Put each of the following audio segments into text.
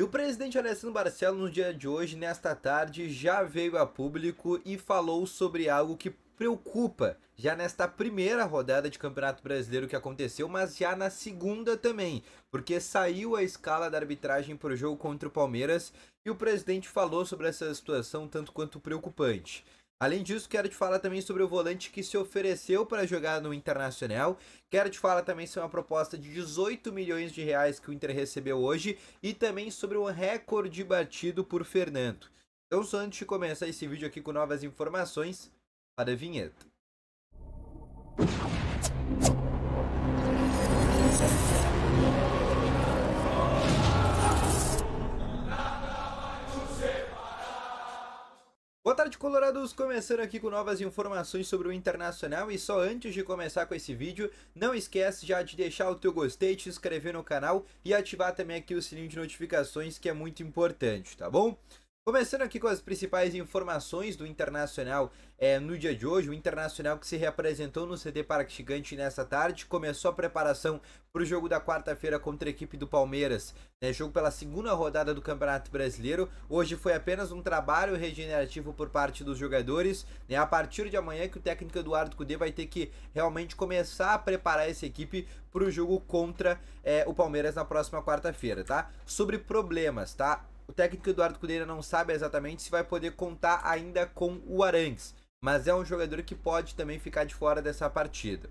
E o presidente Alessandro Barcelos, no dia de hoje, nesta tarde, já veio a público e falou sobre algo que preocupa já nesta primeira rodada de Campeonato Brasileiro que aconteceu, mas já na segunda também, porque saiu a escala da arbitragem para o jogo contra o Palmeiras e o presidente falou sobre essa situação tanto quanto preocupante. Além disso, quero te falar também sobre o volante que se ofereceu para jogar no Internacional. Quero te falar também sobre uma proposta de 18 milhões de reais que o Inter recebeu hoje e também sobre um recorde batido por Fernando. Então, só antes de começar esse vídeo aqui com novas informações, para a vinheta. Boa tarde, colorados! Começando aqui com novas informações sobre o Internacional e só antes de começar com esse vídeo, não esquece já de deixar o teu gostei, te inscrever no canal e ativar também aqui o sininho de notificações, que é muito importante, tá bom? Começando aqui com as principais informações do Internacional no dia de hoje, o Internacional que se reapresentou no CT Parque Gigante nessa tarde, começou a preparação para o jogo da quarta-feira contra a equipe do Palmeiras, jogo pela segunda rodada do Campeonato Brasileiro. Hoje foi apenas um trabalho regenerativo por parte dos jogadores, a partir de amanhã que o técnico Eduardo Cudê vai ter que realmente começar a preparar essa equipe para o jogo contra o Palmeiras na próxima quarta-feira, tá? Sobre problemas, tá? O técnico Eduardo Cudê não sabe exatamente se vai poder contar ainda com o Arangues, mas é um jogador que pode também ficar de fora dessa partida.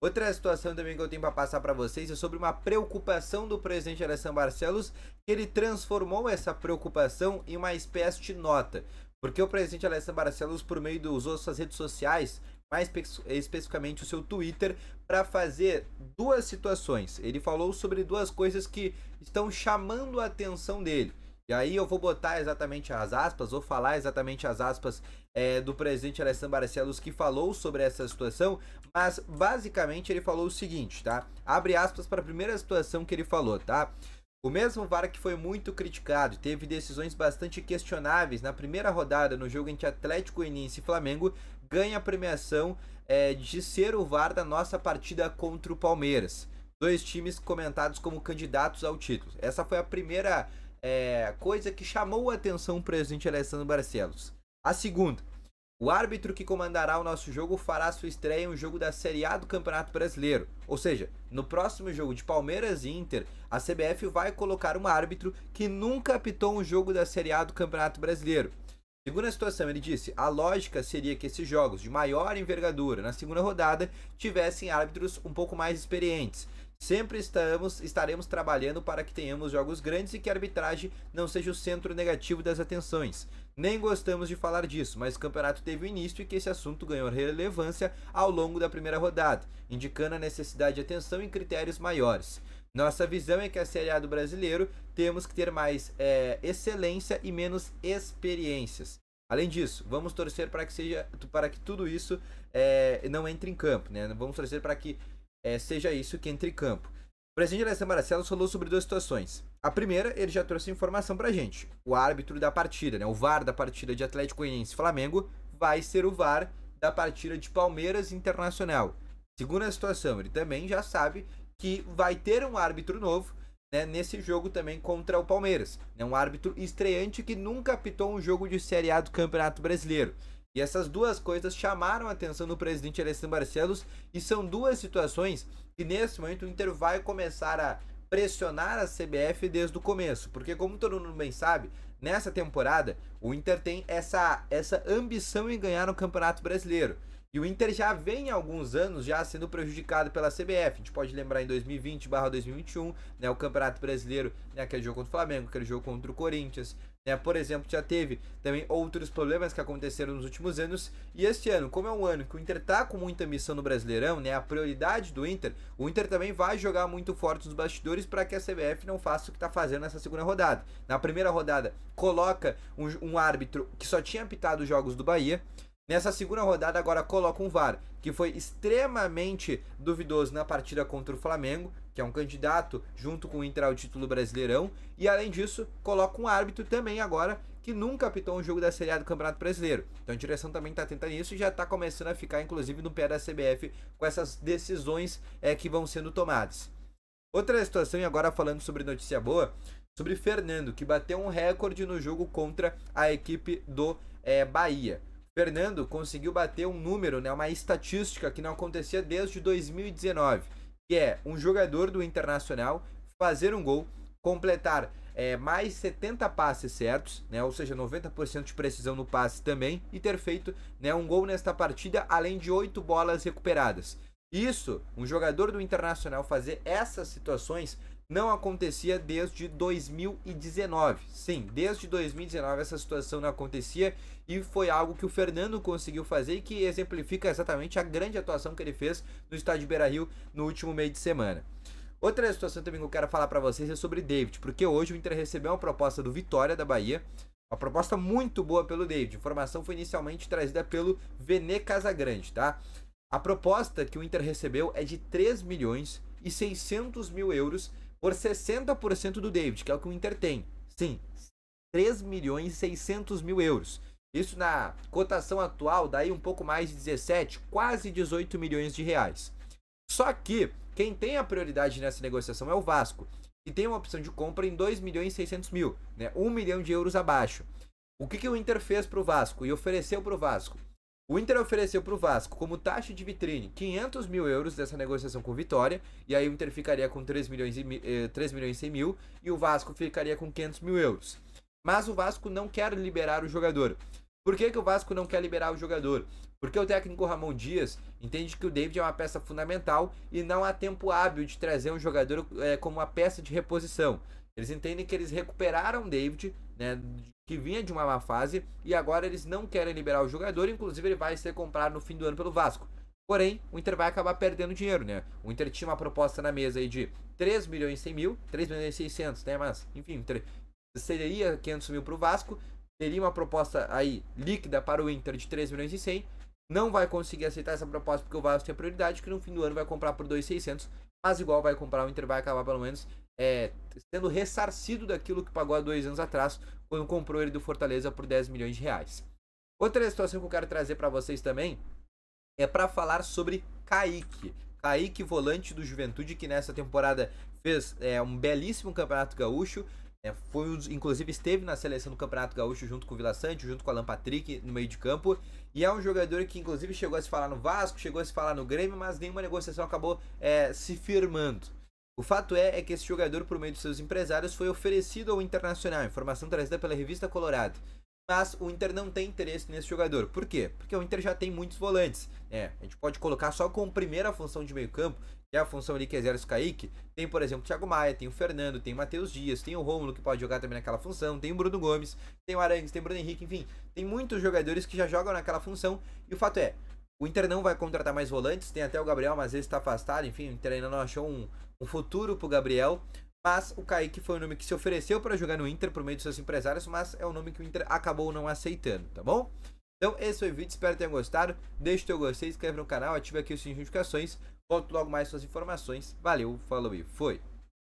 Outra situação também que eu tenho para passar para vocês é sobre uma preocupação do presidente Alessandro Barcelos, que ele transformou essa preocupação em uma espécie de nota, porque o presidente Alessandro Barcelos, por meio usou suas redes sociais, mais especificamente o seu Twitter, para fazer duas situações. Ele falou sobre duas coisas que estão chamando a atenção dele. E aí eu vou botar exatamente as aspas, vou falar exatamente as aspas do presidente Alessandro Barcelos que falou sobre essa situação, mas basicamente ele falou o seguinte, tá? Abre aspas para a primeira situação que ele falou, tá? O mesmo VAR que foi muito criticado, teve decisões bastante questionáveis na primeira rodada no jogo entre Atlético Goianiense e Flamengo, ganha a premiação de ser o VAR da nossa partida contra o Palmeiras. Dois times comentados como candidatos ao título. Essa foi a primeira coisa que chamou a atenção do presidente Alessandro Barcelos. A segunda, o árbitro que comandará o nosso jogo fará sua estreia em um jogo da Série A do Campeonato Brasileiro. Ou seja, no próximo jogo de Palmeiras e Inter, a CBF vai colocar um árbitro que nunca apitou um jogo da Série A do Campeonato Brasileiro. Segunda situação, ele disse, a lógica seria que esses jogos de maior envergadura na segunda rodada tivessem árbitros um pouco mais experientes. Sempre estaremos trabalhando para que tenhamos jogos grandes e que a arbitragem não seja o centro negativo das atenções. Nem gostamos de falar disso, mas o campeonato teve início e que esse assunto ganhou relevância ao longo da primeira rodada, indicando a necessidade de atenção em critérios maiores. Nossa visão é que a Série A do brasileiro temos que ter mais excelência e menos experiências. Além disso, vamos torcer para que tudo isso não entre em campo, né? Vamos torcer para que seja isso que entre em campo. O presidente Alessandro Barcelos falou sobre duas situações. A primeira, ele já trouxe informação pra gente. O árbitro da partida, né, o VAR da partida de Atlético Goianiense e Flamengo vai ser o VAR da partida de Palmeiras Internacional. Segunda situação, ele também já sabe que vai ter um árbitro novo, né, nesse jogo também contra o Palmeiras. Um árbitro estreante que nunca apitou um jogo de Série A do Campeonato Brasileiro. E essas duas coisas chamaram a atenção do presidente Alessandro Barcelos e são duas situações que nesse momento o Inter vai começar a pressionar a CBF desde o começo. Porque como todo mundo bem sabe, nessa temporada o Inter tem essa ambição em ganhar no Campeonato Brasileiro. E o Inter já vem há alguns anos já sendo prejudicado pela CBF. A gente pode lembrar em 2020/2021, né, o Campeonato Brasileiro, né, aquele jogo contra o Flamengo, aquele jogo contra o Corinthians. Por exemplo, já teve também outros problemas que aconteceram nos últimos anos. E este ano, como é um ano que o Inter está com muita missão no Brasileirão, né, a prioridade do Inter, o Inter também vai jogar muito forte nos bastidores para que a CBF não faça o que está fazendo nessa segunda rodada. Na primeira rodada, coloca um árbitro que só tinha apitado os jogos do Bahia. Nessa segunda rodada agora coloca um VAR que foi extremamente duvidoso na partida contra o Flamengo, que é um candidato junto com o Inter ao título Brasileirão, e além disso coloca um árbitro também agora que nunca apitou um jogo da Série A do Campeonato Brasileiro. Então a direção também está atenta nisso e já está começando a ficar inclusive no pé da CBF com essas decisões que vão sendo tomadas. Outra situação, e agora falando sobre notícia boa, sobre Fernando, que bateu um recorde no jogo contra a equipe do Bahia. Fernando conseguiu bater um número, né, uma estatística que não acontecia desde 2019, que é um jogador do Internacional fazer um gol, completar mais 70 passes certos, né, ou seja, 90% de precisão no passe também, e ter feito, né, um gol nesta partida, além de 8 bolas recuperadas. Isso, um jogador do Internacional fazer essas situações não acontecia desde 2019. Sim, desde 2019 essa situação não acontecia e foi algo que o Fernando conseguiu fazer e que exemplifica exatamente a grande atuação que ele fez no estádio Beira-Rio no último meio de semana. Outra situação também que eu quero falar para vocês é sobre David, porque hoje o Inter recebeu uma proposta do Vitória da Bahia, uma proposta muito boa pelo David. A informação foi inicialmente trazida pelo Vene Casagrande, tá? A proposta que o Inter recebeu é de 3 milhões e 600 mil euros por 60% do David, que é o que o Inter tem. Sim, 3 milhões e 600 mil euros. Isso na cotação atual, daí um pouco mais de 17, quase 18 milhões de reais. Só que quem tem a prioridade nessa negociação é o Vasco, que tem uma opção de compra em 2 milhões e 600 mil, né? 1 milhão de euros abaixo. O que o Inter fez para o Vasco e ofereceu para o Vasco? O Inter ofereceu para o Vasco como taxa de vitrine 500 mil euros dessa negociação com Vitória, e aí o Inter ficaria com 3 milhões e 100 mil e o Vasco ficaria com 500 mil euros. Mas o Vasco não quer liberar o jogador. Por que o Vasco não quer liberar o jogador? Porque o técnico Ramon Dias entende que o David é uma peça fundamental e não há tempo hábil de trazer um jogador como uma peça de reposição. Eles entendem que eles recuperaram o David, né, que vinha de uma má fase, e agora eles não querem liberar o jogador, inclusive ele vai ser comprado no fim do ano pelo Vasco. Porém, o Inter vai acabar perdendo dinheiro, né? O Inter tinha uma proposta na mesa aí de 3 milhões e 100 mil, 3 milhões e 600, né? Mas, enfim, seria 500 mil para o Vasco, teria uma proposta aí líquida para o Inter de 3 milhões e 100, não vai conseguir aceitar essa proposta porque o Vasco tem a prioridade, que no fim do ano vai comprar por 2.600, mas igual vai comprar, o Inter vai acabar pelo menos sendo ressarcido daquilo que pagou há 2 anos atrás, quando comprou ele do Fortaleza por 10 milhões de reais. Outra situação que eu quero trazer para vocês também é para falar sobre Kaique. Kaique, volante do Juventude, que nessa temporada fez um belíssimo Campeonato Gaúcho. Inclusive esteve na seleção do Campeonato Gaúcho junto com o Vila Sante, junto com o Alan Patrick no meio de campo. E é um jogador que inclusive chegou a se falar no Vasco, chegou a se falar no Grêmio, mas nenhuma negociação acabou se firmando. O fato é que esse jogador, por meio de seus empresários, foi oferecido ao Internacional, informação trazida pela revista Colorado. Mas o Inter não tem interesse nesse jogador. Por quê? Porque o Inter já tem muitos volantes. A gente pode colocar só como primeira função de meio campo, que é a função ali que exerce o Kaique. Tem, por exemplo, o Thiago Maia, tem o Fernando, tem o Matheus Dias, tem o Rômulo, que pode jogar também naquela função, tem o Bruno Gomes, tem o Arangues, tem o Bruno Henrique, enfim. Tem muitos jogadores que já jogam naquela função. E o fato é, o Inter não vai contratar mais volantes, tem até o Gabriel, mas ele está afastado. Enfim, o Inter ainda não achou um futuro pro Gabriel. Mas o Kaique foi o nome que se ofereceu para jogar no Inter por meio de seus empresários, mas é o nome que o Inter acabou não aceitando, tá bom? Então esse foi o vídeo, espero que tenham gostado. Deixe o teu gostei, inscreve no canal, ative aqui as notificações. Volto logo mais suas informações. Valeu, falou e foi!